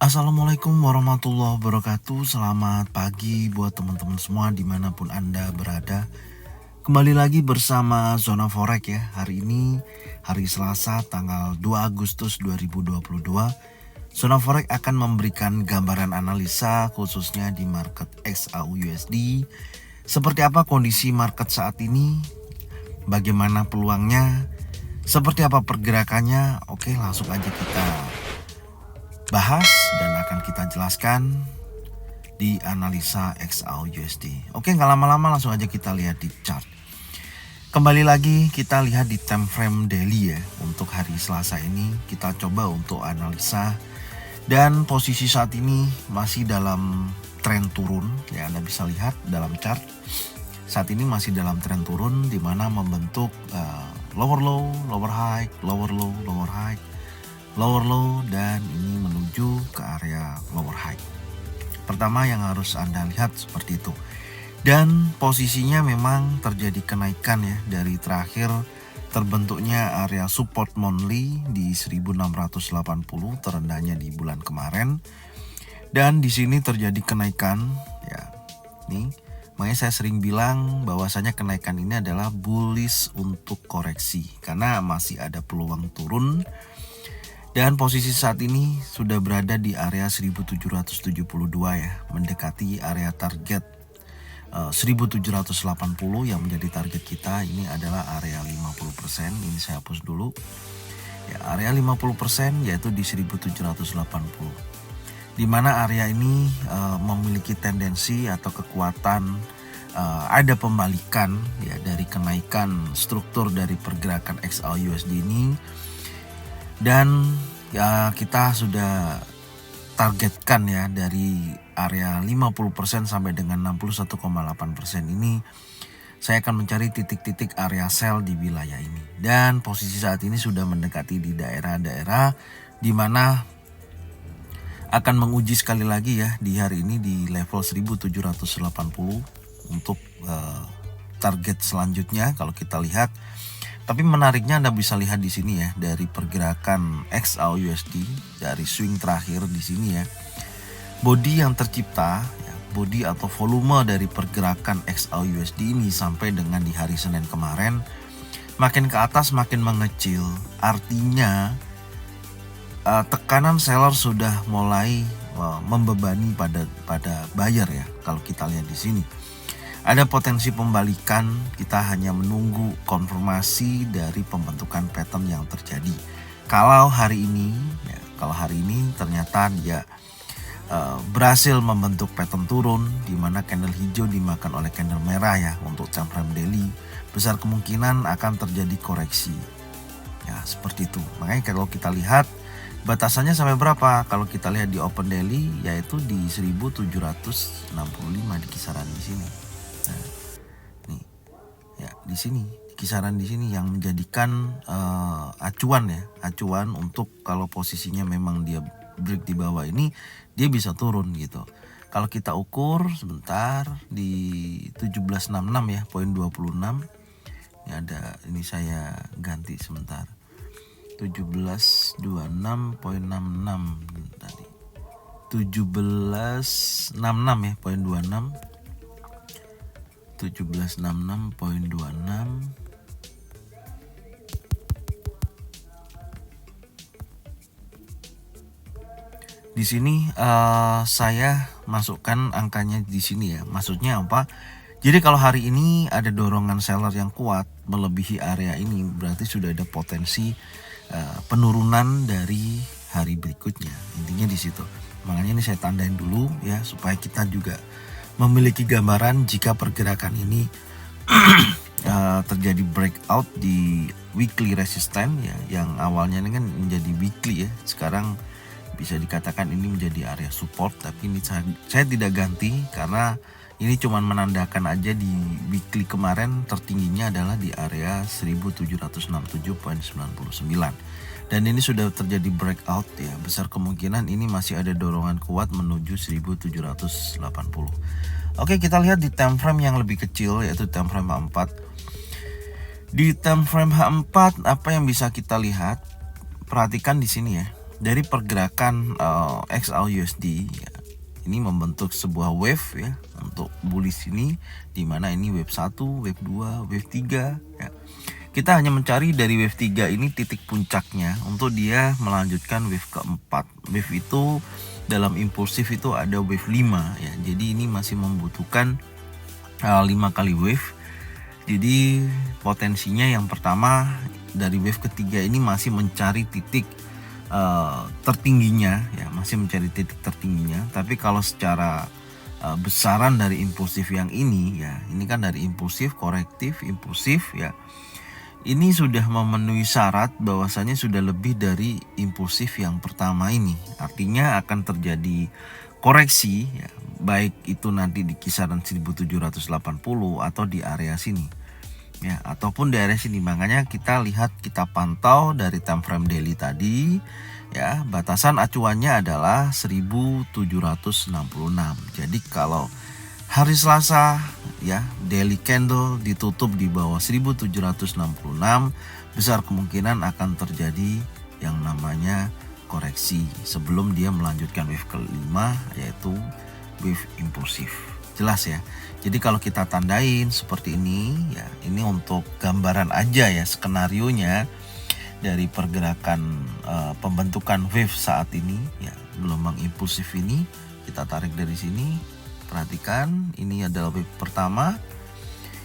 Assalamualaikum warahmatullahi wabarakatuh. Selamat pagi buat teman-teman semua dimanapun Anda berada. Kembali lagi bersama Zona Forex ya. Hari ini hari Selasa tanggal 2 Agustus 2022. Zona Forex akan memberikan gambaran analisa khususnya di market XAU/USD. Seperti apa kondisi market saat ini? Bagaimana peluangnya? Seperti apa pergerakannya? Oke, langsung aja kita bahas dan akan kita jelaskan di analisa XAU/USD. Oke, nggak lama-lama langsung aja kita lihat di chart. Kembali lagi kita lihat di time frame daily ya. Untuk hari Selasa ini kita coba untuk analisa, dan posisi saat ini masih dalam tren turun ya. Anda bisa lihat dalam chart saat ini masih dalam tren turun, di mana membentuk lower low, lower high, lower low, lower high, lower low, dan ini menuju ke area lower high. Pertama yang harus Anda lihat seperti itu. Dan posisinya memang terjadi kenaikan ya, dari terakhir terbentuknya area support monthly di 1680 terendahnya di bulan kemarin. Dan di sini terjadi kenaikan ya. Nih, makanya saya sering bilang bahwasanya kenaikan ini adalah bullish untuk koreksi karena masih ada peluang turun. Dan posisi saat ini sudah berada di area 1772 ya, mendekati area target 1780 yang menjadi target kita. Ini adalah area 50%. Ini saya hapus dulu. Ya, area 50% yaitu di 1780. Di mana area ini memiliki tendensi atau kekuatan ada pembalikan ya dari kenaikan struktur dari pergerakan XAU/USD ini. Dan ya kita sudah targetkan ya dari area 50% sampai dengan 61,8% ini saya akan mencari titik-titik area sell di wilayah ini. Dan posisi saat ini sudah mendekati di daerah-daerah di mana akan menguji sekali lagi ya di hari ini di level 1780 untuk target selanjutnya kalau kita lihat. Tapi menariknya Anda bisa lihat di sini ya, dari pergerakan XAU/USD dari swing terakhir di sini ya. Body yang tercipta ya, body atau volume dari pergerakan XAU/USD ini sampai dengan di hari Senin kemarin makin ke atas makin mengecil. Artinya tekanan seller sudah mulai membebani pada buyer ya. Kalau kita lihat di sini ada potensi pembalikan, kita hanya menunggu konfirmasi dari pembentukan pattern yang terjadi. Kalau hari ini ternyata dia berhasil membentuk pattern turun, di mana candle hijau dimakan oleh candle merah ya untuk time frame daily, besar kemungkinan akan terjadi koreksi. Ya seperti itu. Makanya kalau kita lihat batasannya sampai berapa? Kalau kita lihat di open daily yaitu di 1765 di kisaran di sini. Nah, nih ya di sini kisaran di sini yang menjadikan acuan untuk kalau posisinya memang dia break di bawah ini dia bisa turun gitu. Kalau kita ukur sebentar di 1766 ya, poin 26. Ini ada, ini saya ganti sebentar. 1726.66 tadi. 1766 ya, poin 26. 1766.26. Di sini saya masukkan angkanya di sini ya. Maksudnya apa? Jadi kalau hari ini ada dorongan seller yang kuat melebihi area ini, berarti sudah ada potensi penurunan dari hari berikutnya. Intinya di situ. Makanya ini saya tandain dulu ya supaya kita juga memiliki gambaran jika pergerakan ini terjadi breakout di weekly resistance ya, yang awalnya ini kan menjadi weekly ya, sekarang bisa dikatakan ini menjadi area support. Tapi ini saya tidak ganti karena ini cuma menandakan aja di weekly kemarin tertingginya adalah di area 1767.99. Dan ini sudah terjadi breakout ya, besar kemungkinan ini masih ada dorongan kuat menuju 1780. Oke, kita lihat di time frame yang lebih kecil yaitu time frame H4. Di time frame H4 apa yang bisa kita lihat? Perhatikan di sini ya. dari pergerakan XAUUSD ya, ini membentuk sebuah wave ya untuk bullish ini, dimana ini wave 1, wave 2, wave 3 ya. Kita hanya mencari dari wave 3 ini titik puncaknya untuk dia melanjutkan wave keempat. Wave itu dalam impulsif itu ada wave 5 ya. Jadi ini masih membutuhkan 5 kali wave. Jadi potensinya yang pertama dari wave ketiga ini masih mencari titik tertingginya ya, masih mencari titik tertingginya. Tapi kalau secara besaran dari impulsif yang ini ya, ini kan dari impulsif, korektif, impulsif ya, ini sudah memenuhi syarat bahwasanya sudah lebih dari impulsif yang pertama ini. Artinya akan terjadi koreksi ya, baik itu nanti di kisaran 1780 atau di area sini ya, ataupun di area sini. Makanya kita lihat, kita pantau dari time frame daily tadi ya, batasan acuannya adalah 1766. Jadi kalau hari Selasa ya, daily candle ditutup di bawah 1766, besar kemungkinan akan terjadi yang namanya koreksi sebelum dia melanjutkan wave kelima, yaitu wave impulsif. Jelas ya. Jadi kalau kita tandain seperti ini ya, ini untuk gambaran aja ya, skenarionya dari pergerakan pembentukan wave saat ini ya, gelombang impulsif ini kita tarik dari sini. Perhatikan, ini adalah wave pertama,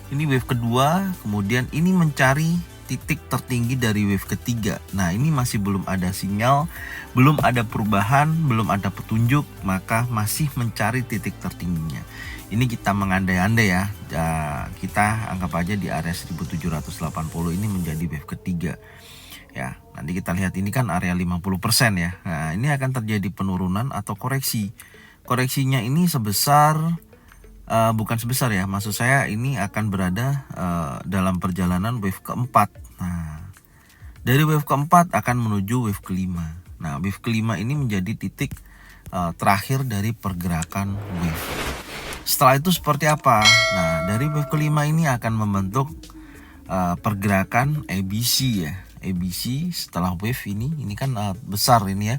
ini wave kedua, kemudian ini mencari titik tertinggi dari wave ketiga. Nah, ini masih belum ada sinyal, belum ada perubahan, belum ada petunjuk, maka masih mencari titik tertingginya. Ini kita mengandai-andai ya, kita anggap aja di area 1780 ini menjadi wave ketiga. Ya, nanti kita lihat ini kan area 50% ya. Nah, ini akan terjadi penurunan atau koreksi. Koreksinya ini sebesar bukan sebesar ya, maksud saya ini akan berada dalam perjalanan wave keempat. Nah, dari wave keempat akan menuju wave kelima. Nah, wave kelima ini menjadi titik terakhir dari pergerakan wave. Setelah itu seperti apa? Nah, dari wave kelima ini akan membentuk pergerakan ABC ya. ABC setelah wave ini kan besar ini ya,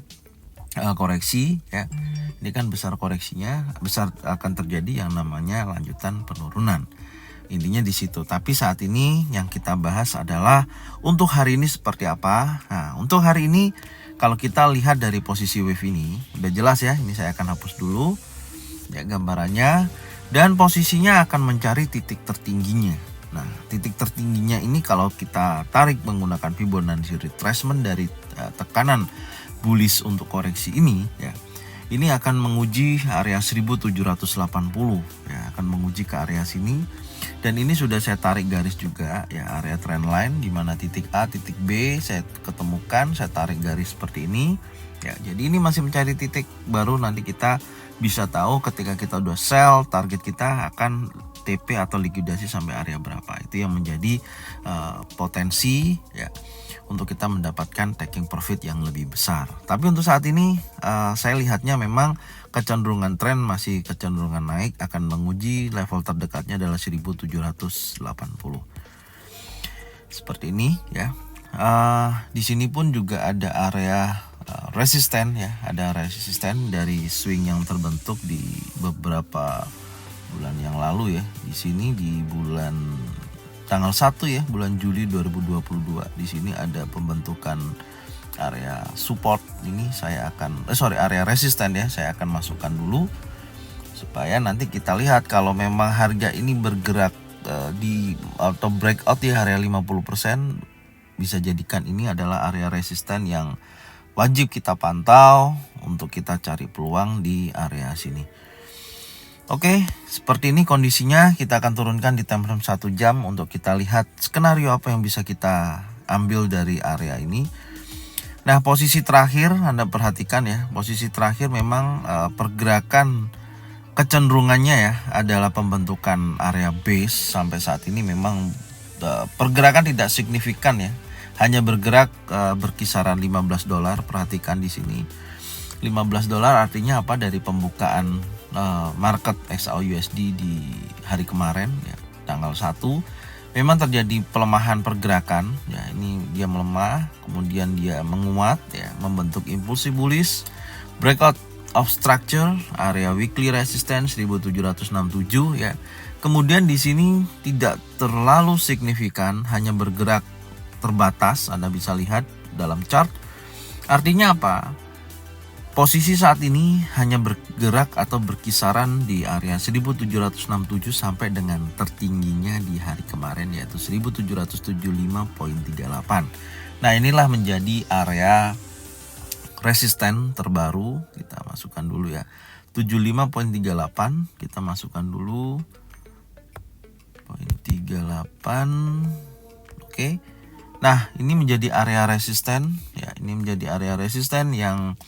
koreksi ya. Ini kan besar koreksinya, besar akan terjadi yang namanya lanjutan penurunan. Intinya di situ. Tapi saat ini yang kita bahas adalah untuk hari ini seperti apa. Nah, untuk hari ini kalau kita lihat dari posisi wave ini udah jelas ya. Ini saya akan hapus dulu ya gambarannya, dan posisinya akan mencari titik tertingginya. Nah, titik tertingginya ini kalau kita tarik menggunakan Fibonacci retracement dari tekanan bullish untuk koreksi ini ya, ini akan menguji area 1780 ya, akan menguji ke area sini. Dan ini sudah saya tarik garis juga ya, area trend line di mana titik A, titik B saya ketemukan, saya tarik garis seperti ini ya. Jadi ini masih mencari titik baru, nanti kita bisa tahu ketika kita udah sell, target kita akan TP atau likuidasi sampai area berapa. Itu yang menjadi potensi ya untuk kita mendapatkan taking profit yang lebih besar. Tapi untuk saat ini saya lihatnya memang kecenderungan tren masih kecenderungan naik, akan menguji level terdekatnya adalah 1780. Seperti ini ya. Di sini pun juga ada area resisten ya, ada resisten dari swing yang terbentuk di beberapa bulan yang lalu ya. Di sini di bulan tanggal 1 ya, bulan Juli 2022, di sini ada pembentukan area support. Ini saya akan area resisten ya, saya akan masukkan dulu supaya nanti kita lihat kalau memang harga ini bergerak di atau breakout di area 50%, bisa jadikan ini adalah area resisten yang wajib kita pantau untuk kita cari peluang di area sini. Oke, seperti ini kondisinya. Kita akan turunkan di time frame 1 jam untuk kita lihat skenario apa yang bisa kita ambil dari area ini. Nah, posisi terakhir Anda perhatikan ya, posisi terakhir memang pergerakan kecenderungannya ya adalah pembentukan area base. Sampai saat ini memang pergerakan tidak signifikan ya, hanya bergerak berkisaran $15. Perhatikan di sini $15 artinya apa? Dari pembukaan market XAUUSD di hari kemarin ya, tanggal 1 memang terjadi pelemahan pergerakan ya. Ini dia melemah, kemudian dia menguat ya, membentuk impulsif bullish, breakout of structure, area weekly resistance 1767 ya. Kemudian di sini tidak terlalu signifikan, hanya bergerak terbatas, Anda bisa lihat dalam chart. Artinya apa? Posisi saat ini hanya bergerak atau berkisaran di area 1767 sampai dengan tertingginya di hari kemarin yaitu 1775.38. Nah, inilah menjadi area resisten terbaru. Kita masukkan dulu ya. 75.38 kita masukkan dulu. 0.38. Oke. Nah, ini menjadi area resisten ya. Ini menjadi area resisten yang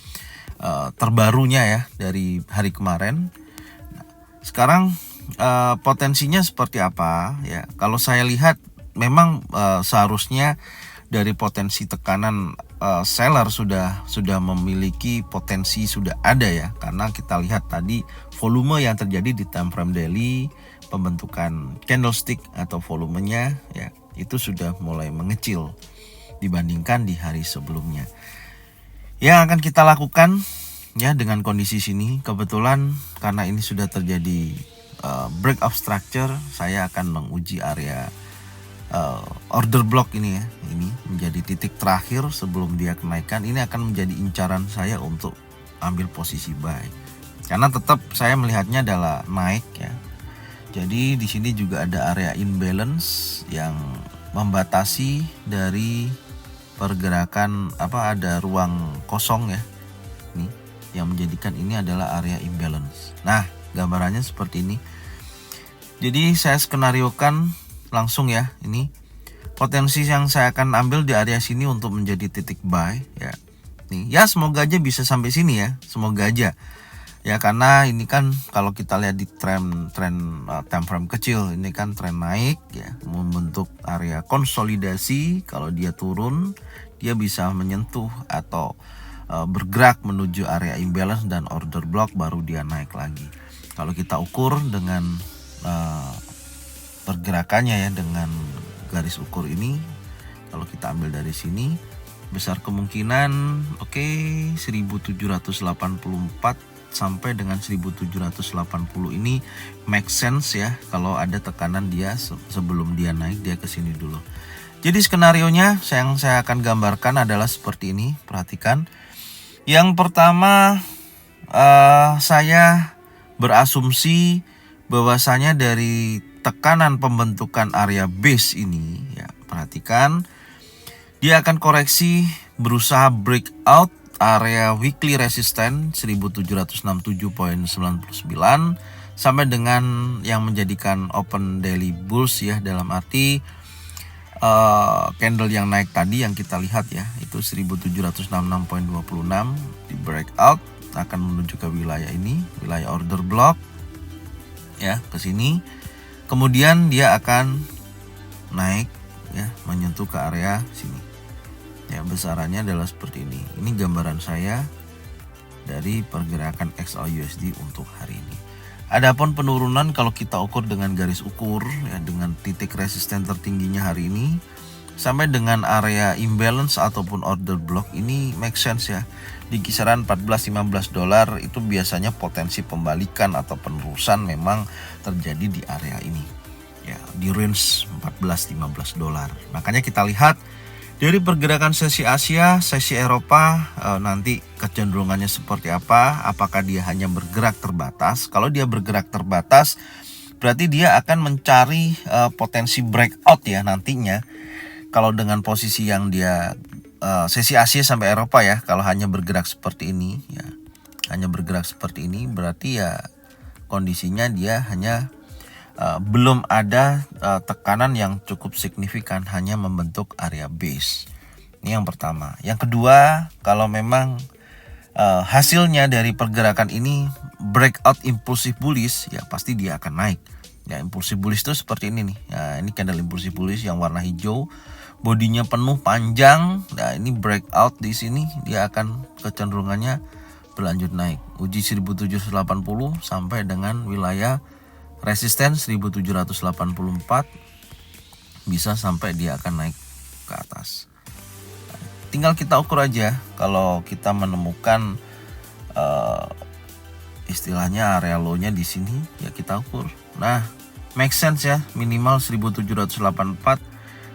terbarunya ya dari hari kemarin. Nah, sekarang potensinya seperti apa ya? Kalau saya lihat memang seharusnya dari potensi tekanan seller sudah memiliki potensi, sudah ada ya, karena kita lihat tadi volume yang terjadi di time frame daily, pembentukan candlestick atau volumenya ya itu sudah mulai mengecil dibandingkan di hari sebelumnya. Yang akan kita lakukan ya dengan kondisi sini, kebetulan karena ini sudah terjadi break of structure, saya akan menguji area order block ini ya. Ini menjadi titik terakhir sebelum dia kenaikan. Ini akan menjadi incaran saya untuk ambil posisi buy, karena tetap saya melihatnya adalah naik ya. Jadi di sini juga ada area imbalance yang membatasi dari pergerakan ada ruang kosong ya. Nih, yang menjadikan ini adalah area imbalance. Nah, gambarannya seperti ini. Jadi saya skenariokan langsung ya, ini potensi yang saya akan ambil di area sini untuk menjadi titik buy ya. Nih, ya semoga aja bisa sampai sini ya, semoga aja. Ya karena ini kan kalau kita lihat di tren time frame kecil, ini kan tren naik ya, membentuk area konsolidasi. Kalau dia turun, dia bisa menyentuh atau bergerak menuju area imbalance dan order block, baru dia naik lagi. Kalau kita ukur dengan pergerakannya ya, dengan garis ukur ini, kalau kita ambil dari sini, besar kemungkinan 1784 sampai dengan 1780 ini make sense ya. Kalau ada tekanan dia sebelum dia naik, dia ke sini dulu. Jadi skenarionya yang saya akan gambarkan adalah seperti ini. Perhatikan. Yang pertama, saya berasumsi bahwasanya dari tekanan pembentukan area base ini ya, perhatikan, dia akan koreksi, berusaha breakout area weekly resistance 1767.99 sampai dengan yang menjadikan open daily bulls ya, dalam arti candle yang naik tadi yang kita lihat ya, itu 1766.26 di breakout akan menuju ke wilayah ini, wilayah order block ya, ke sini. Kemudian dia akan naik ya, menyentuh ke area sini. Ya, besarannya adalah seperti ini. Ini gambaran saya dari pergerakan XAUUSD untuk hari ini. Adapun penurunan kalau kita ukur dengan garis ukur ya, dengan titik resisten tertingginya hari ini sampai dengan area imbalance ataupun order block, ini make sense ya. Di kisaran 14-15 dolar itu biasanya potensi pembalikan atau penerusan memang terjadi di area ini. Ya, di range 14-15 dolar. Makanya kita lihat dari pergerakan sesi Asia, sesi Eropa, nanti kecenderungannya seperti apa? Apakah dia hanya bergerak terbatas? Kalau dia bergerak terbatas, berarti dia akan mencari potensi breakout ya nantinya. Kalau dengan posisi yang dia sesi Asia sampai Eropa ya, kalau hanya bergerak seperti ini ya, hanya bergerak seperti ini, berarti ya kondisinya dia hanya belum ada tekanan yang cukup signifikan, hanya membentuk area base. Ini yang pertama. Yang kedua, kalau memang hasilnya dari pergerakan ini breakout impulsif bullish ya, pasti dia akan naik. Ya, impulsif bullish itu seperti ini nih. Ya, ini candle impulsif bullish yang warna hijau, bodinya penuh panjang. Nah, ini breakout di sini, dia akan kecenderungannya berlanjut naik. Uji 1780 sampai dengan wilayah resisten 1784 bisa sampai dia akan naik ke atas. Tinggal kita ukur aja kalau kita menemukan istilahnya area low-nya di sini, ya kita ukur. Nah, make sense ya, minimal 1784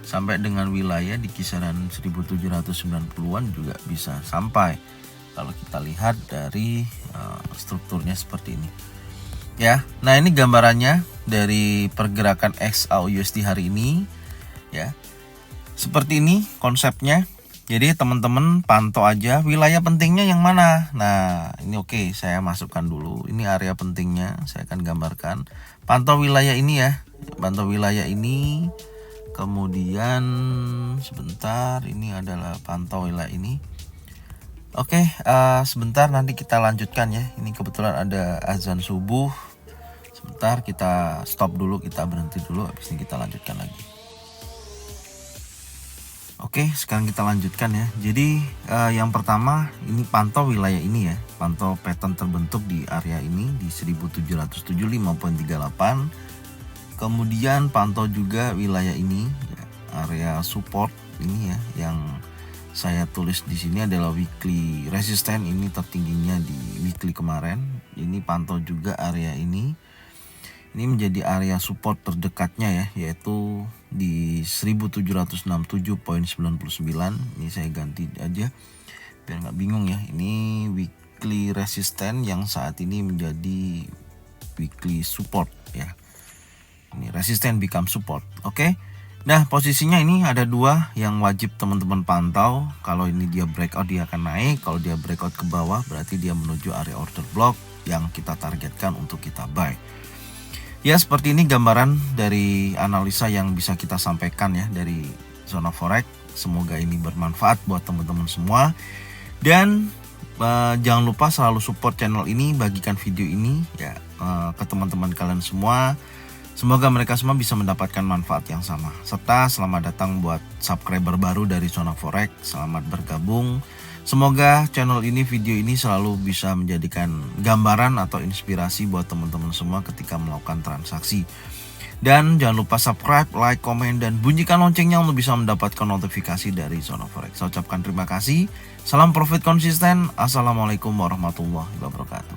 sampai dengan wilayah di kisaran 1790-an juga bisa sampai. Kalau kita lihat dari strukturnya seperti ini. Ya, nah ini gambarannya dari pergerakan XAUUSD hari ini ya. Seperti ini konsepnya. Jadi teman-teman pantau aja wilayah pentingnya yang mana. Nah, ini oke, saya masukkan dulu. Ini area pentingnya, saya akan gambarkan. Pantau wilayah ini ya. Pantau wilayah ini. Kemudian sebentar, ini adalah pantau wilayah ini. Oke, sebentar nanti kita lanjutkan ya. Ini kebetulan ada azan subuh. Sebentar kita stop dulu, kita berhenti dulu, habis ini kita lanjutkan lagi. Oke, sekarang kita lanjutkan ya. Jadi yang pertama ini pantau wilayah ini ya. Pantau pattern terbentuk di area ini di 1775.38. Kemudian pantau juga wilayah ini ya, area support ini ya, yang saya tulis di sini adalah weekly resistance, ini tertingginya di weekly kemarin. Ini pantau juga area ini. Ini menjadi area support terdekatnya ya, yaitu di 1767.99. Ini saya ganti aja biar nggak bingung ya. Ini weekly resistance yang saat ini menjadi weekly support ya. Ini resistance become support. Oke. Nah, posisinya ini ada dua yang wajib teman-teman pantau. Kalau ini dia breakout, dia akan naik. Kalau dia breakout ke bawah, berarti dia menuju area order block yang kita targetkan untuk kita buy. Ya, seperti ini gambaran dari analisa yang bisa kita sampaikan ya dari Zona Forex. Semoga ini bermanfaat buat teman-teman semua. Dan jangan lupa selalu support channel ini, bagikan video ini ya ke teman-teman kalian semua. Semoga mereka semua bisa mendapatkan manfaat yang sama. Serta selamat datang buat subscriber baru dari Zona Forex. Selamat bergabung. Semoga channel ini, video ini selalu bisa menjadikan gambaran atau inspirasi buat teman-teman semua ketika melakukan transaksi. Dan jangan lupa subscribe, like, komen, dan bunyikan loncengnya untuk bisa mendapatkan notifikasi dari Zona Forex. Saya ucapkan terima kasih. Salam profit konsisten. Assalamualaikum warahmatullahi wabarakatuh.